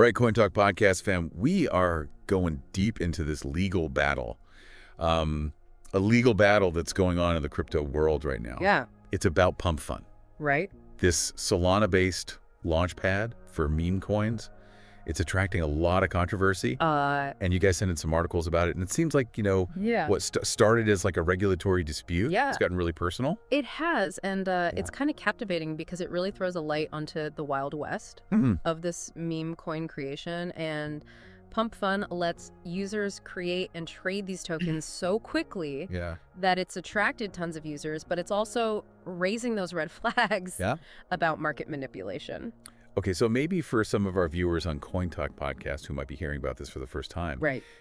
right, CoinTalk Podcast fam, we are going deep into this legal battle. A legal battle that's going on in the crypto world right now. Yeah. It's about Pump Fun. Right. This Solana-based launchpad for meme coins. It's attracting a lot of controversy. And you guys sent in some articles about it. And it seems like, what started as like a regulatory dispute. Yeah. It's gotten really personal. It has. And it's kind of captivating because it really throws a light onto the Wild West of this meme coin creation. And Pump Fun lets users create and trade these tokens so quickly that it's attracted tons of users, but it's also raising those red flags about market manipulation. Okay, so maybe for some of our viewers on CoinTalk Podcast who might be hearing about this for the first time,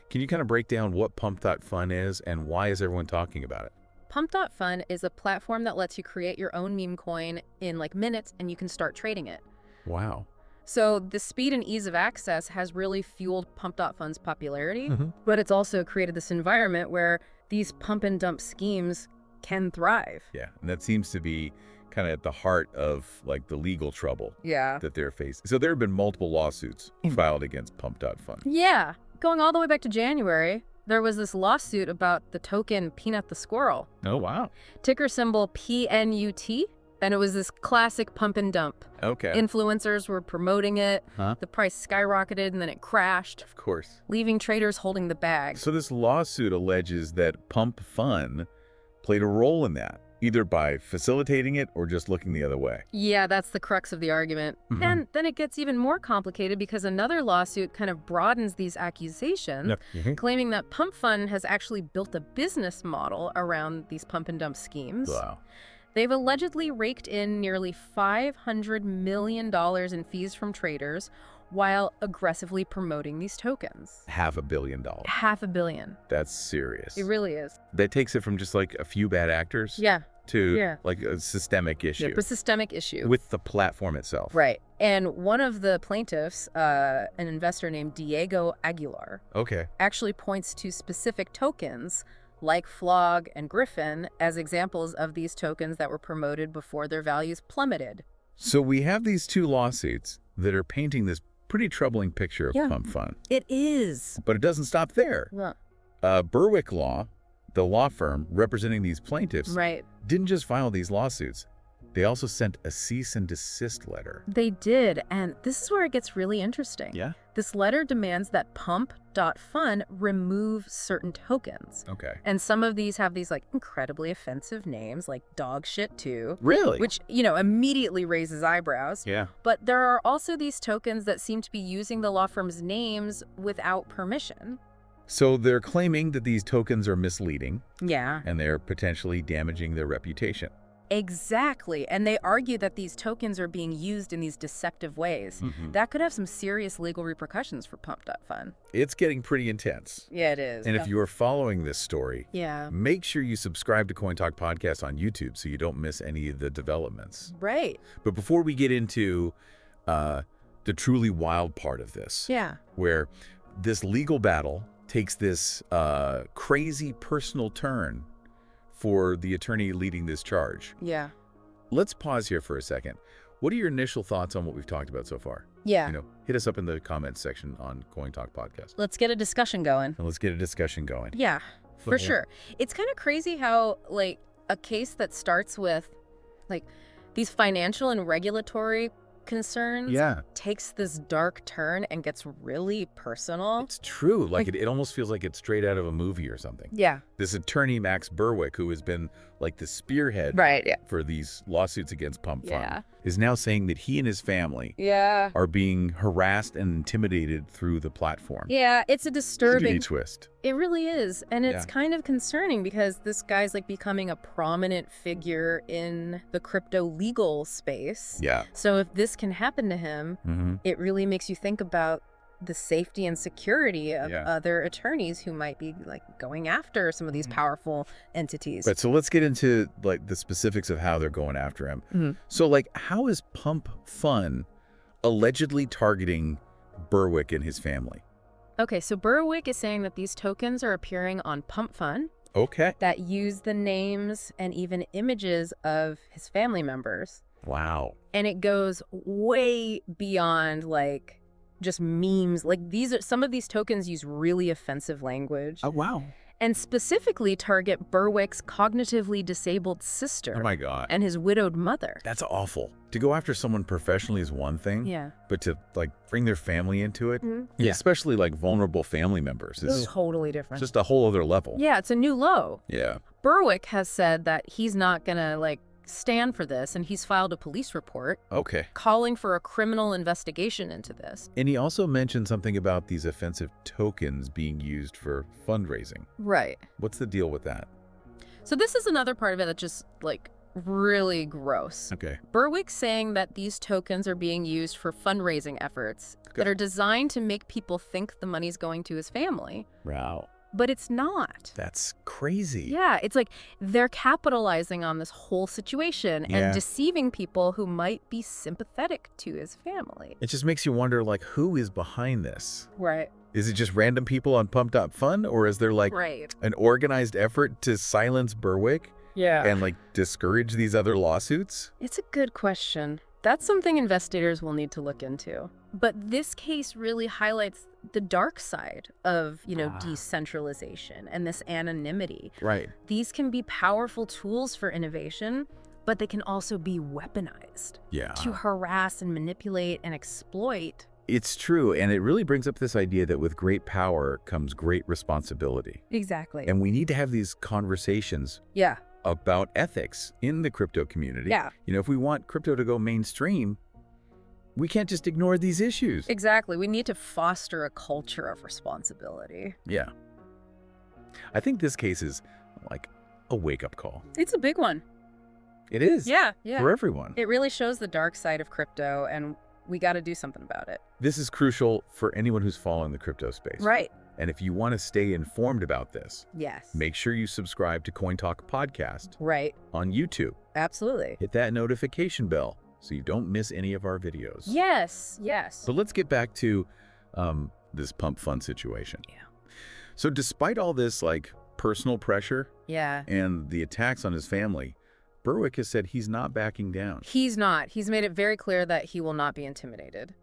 can you kind of break down what Pump.Fun is and why is everyone talking about it? Pump.Fun is a platform that lets you create your own meme coin in like minutes and you can start trading it. Wow. So the speed and ease of access has really fueled Pump.Fun's popularity, but it's also created this environment where these pump and dump schemes can thrive. Yeah, and that seems to be kind of at the heart of like the legal trouble that they're facing. So there have been multiple lawsuits filed against Pump.Fun. Yeah, going all the way back to January, there was this lawsuit about the token Peanut the Squirrel. Oh, wow. Ticker symbol PNUT. And it was this classic pump and dump. Okay. Influencers were promoting it. The price skyrocketed and then it crashed. Of course. Leaving traders holding the bag. So this lawsuit alleges that Pump Fun played a role in that, either by facilitating it or just looking the other way. Yeah, that's the crux of the argument. And then it gets even more complicated because another lawsuit kind of broadens these accusations, claiming that Pump Fun has actually built a business model around these pump and dump schemes. Wow. They've allegedly raked in nearly $500 million in fees from traders while aggressively promoting these tokens. $500 million. $500 million. That's serious. It really is. That takes it from just like a few bad actors to like a systemic issue. Yeah, a systemic issue. With the platform itself. Right. And one of the plaintiffs, an investor named Diego Aguilar, actually points to specific tokens like Flog and Griffin as examples of these tokens that were promoted before their values plummeted. So we have these two lawsuits that are painting this pretty troubling picture of Pump Fun. It is. But it doesn't stop there. Burwick Law, the law firm representing these plaintiffs, didn't just file these lawsuits. They also sent a cease and desist letter. They did, and this is where it gets really interesting. Yeah? This letter demands that Pump.Fun remove certain tokens. And some of these have these like incredibly offensive names like Dog Shit 2. Really? Which, immediately raises eyebrows. Yeah. But there are also these tokens that seem to be using the law firm's names without permission. So they're claiming that these tokens are misleading. Yeah. And they're potentially damaging their reputation. Exactly. And they argue that these tokens are being used in these deceptive ways. That could have some serious legal repercussions for Pump.Fun. It's getting pretty intense. Yeah, it is. And if you are following this story, make sure you subscribe to CoinTalk Podcast on YouTube so you don't miss any of the developments. Right. But before we get into the truly wild part of this, where this legal battle takes this crazy personal turn for the attorney leading this charge. Yeah. Let's pause here for a second. What are your initial thoughts on what we've talked about so far? Yeah. Hit us up in the comments section on CoinTalk Podcast. Let's get a discussion going. And let's get a discussion going. Yeah, for sure. It's kind of crazy how, like, a case that starts with, like, these financial and regulatory concerns takes this dark turn and gets really personal. It's true. Like it almost feels like it's straight out of a movie or something. Yeah. This attorney, Max Burwick, who has been like the spearhead for these lawsuits against Pump Fun, is now saying that he and his family are being harassed and intimidated through the platform. Yeah, it's a disturbing twist. It really is. And it's kind of concerning because this guy's like becoming a prominent figure in the crypto legal space. Yeah. So if this can happen to him, it really makes you think about the safety and security of other attorneys who might be like going after some of these powerful entities. Right. So let's get into like the specifics of how they're going after him. So like, how is Pump Fun allegedly targeting Burwick and his family? Okay, so Burwick is saying that these tokens are appearing on Pump Fun. That use the names and even images of his family members. Wow. And it goes way beyond like just memes. Like some of these tokens use really offensive language. Oh, wow. And specifically target Burwick's cognitively disabled sister. Oh my God. And his widowed mother. That's awful. To go after someone professionally is one thing. Yeah. But to like bring their family into it, especially like vulnerable family members, is totally different. just a whole other level. Yeah, it's a new low. Yeah. Burwick has said that he's not gonna stand for this, and he's filed a police report calling for a criminal investigation into this. And he also mentioned something about these offensive tokens being used for fundraising. Right. What's the deal with that? So this is another part of it that's just really gross. Okay. Burwick's saying that these tokens are being used for fundraising efforts that are designed to make people think the money's going to his family. Wow. But it's not. That's crazy. Yeah, it's like they're capitalizing on this whole situation and deceiving people who might be sympathetic to his family. It just makes you wonder, who is behind this? Right. Is it just random people on Pump.Fun, or is there an organized effort to silence Burwick? Yeah. And discourage these other lawsuits? It's a good question. That's something investigators will need to look into. But this case really highlights the dark side of, decentralization and this anonymity. Right. These can be powerful tools for innovation, but they can also be weaponized to harass and manipulate and exploit. It's true, and it really brings up this idea that with great power comes great responsibility. Exactly. And we need to have these conversations about ethics in the crypto community. Yeah. If we want crypto to go mainstream, we can't just ignore these issues. Exactly. We need to foster a culture of responsibility. Yeah. I think this case is like a wake-up call. It's a big one. It is. Yeah. For everyone. It really shows the dark side of crypto, and we got to do something about it. This is crucial for anyone who's following the crypto space. Right. And if you want to stay informed about this, make sure you subscribe to CoinTalk Podcast on YouTube. Absolutely. Hit that notification bell so you don't miss any of our videos. Yes. But let's get back to this Pump Fund situation. Yeah. So despite all this personal pressure and the attacks on his family, Burwick has said he's not backing down. He's not. He's made it very clear that he will not be intimidated.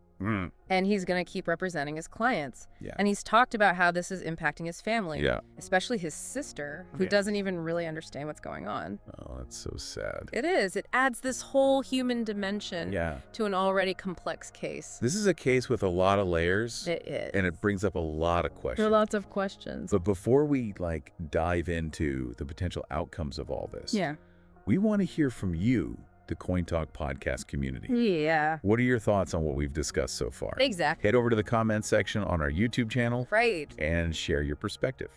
And he's going to keep representing his clients. Yeah. And he's talked about how this is impacting his family, Yeah. especially his sister, who doesn't even really understand what's going on. Oh, that's so sad. It is. It adds this whole human dimension to an already complex case. This is a case with a lot of layers. It is. And it brings up a lot of questions. There are lots of questions. But before we dive into the potential outcomes of all this, we want to hear from you, the CoinTalk Podcast community. Yeah. What are your thoughts on what we've discussed so far? Exactly. Head over to the comments section on our YouTube channel. Right. And share your perspective.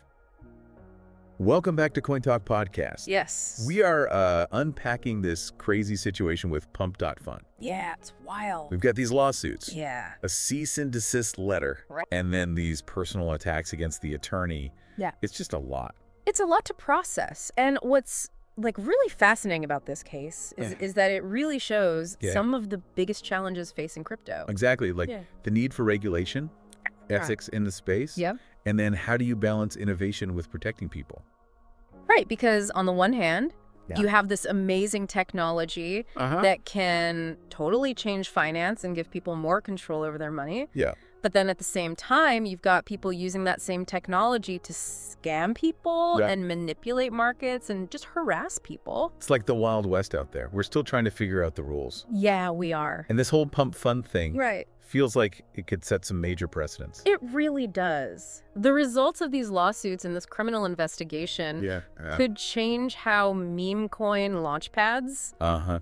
Welcome back to CoinTalk Podcast. Yes. We are unpacking this crazy situation with Pump.Fun. Yeah, it's wild. We've got these lawsuits. Yeah. A cease and desist letter. Right. And then these personal attacks against the attorney. Yeah. It's just a lot. It's a lot to process. And what's really fascinating about this case is that it really shows some of the biggest challenges facing crypto. Exactly. The need for regulation, ethics in the space. Yep. And then how do you balance innovation with protecting people? Right. Because on the one hand, you have this amazing technology that can totally change finance and give people more control over their money. Yeah. But then at the same time, you've got people using that same technology to scam people and manipulate markets and just harass people. It's like the Wild West out there. We're still trying to figure out the rules. Yeah, we are. And this whole Pump Fund thing feels like it could set some major precedents. It really does. The results of these lawsuits and this criminal investigation could change how meme coin launchpads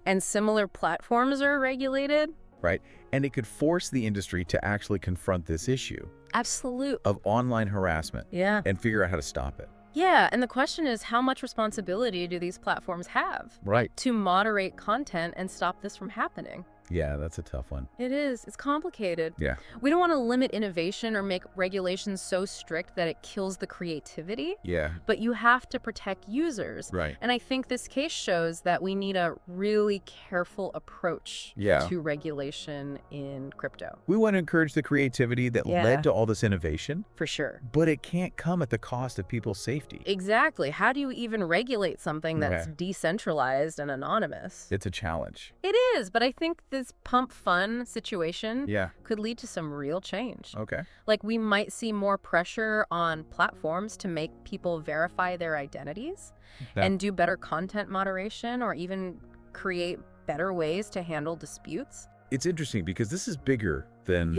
and similar platforms are regulated. Right. And it could force the industry to actually confront this issue. Absolutely. Of online harassment. Yeah. And figure out how to stop it. Yeah. And the question is, how much responsibility do these platforms have? Right. To moderate content and stop this from happening? Yeah, that's a tough one. It is. It's complicated. Yeah. We don't want to limit innovation or make regulations so strict that it kills the creativity. Yeah. But you have to protect users. Right. And I think this case shows that we need a really careful approach to regulation in crypto. We want to encourage the creativity that led to all this innovation. For sure. But it can't come at the cost of people's safety. Exactly. How do you even regulate something that's decentralized and anonymous? It's a challenge. It is. But I think this pump fun situation could lead to some real change. Okay. Like, we might see more pressure on platforms to make people verify their identities and do better content moderation, or even create better ways to handle disputes. It's interesting because this is bigger than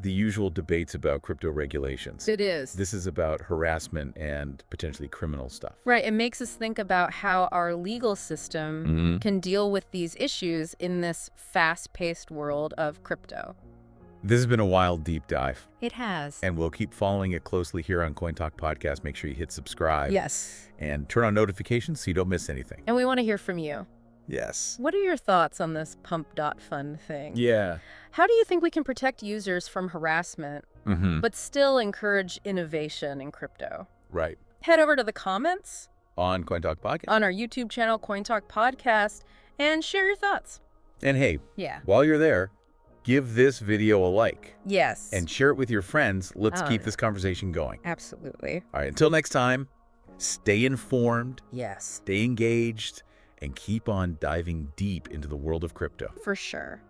the usual debates about crypto regulations. It is. This is about harassment and potentially criminal stuff. Right. It makes us think about how our legal system can deal with these issues in this fast-paced world of crypto. This has been a wild deep dive. It has. And we'll keep following it closely here on CoinTalk Podcast. Make sure you hit subscribe. Yes. And turn on notifications so you don't miss anything. And we want to hear from you. Yes. What are your thoughts on this pump.fun thing? Yeah. How do you think we can protect users from harassment, but still encourage innovation in crypto? Right. Head over to the comments on CoinTalk Podcast, on our YouTube channel, CoinTalk Podcast, and share your thoughts. And hey, while you're there, give this video a like. Yes. And share it with your friends. Let's keep this conversation going. Absolutely. All right. Until next time, stay informed. Yes. Stay engaged. And keep on diving deep into the world of crypto. For sure.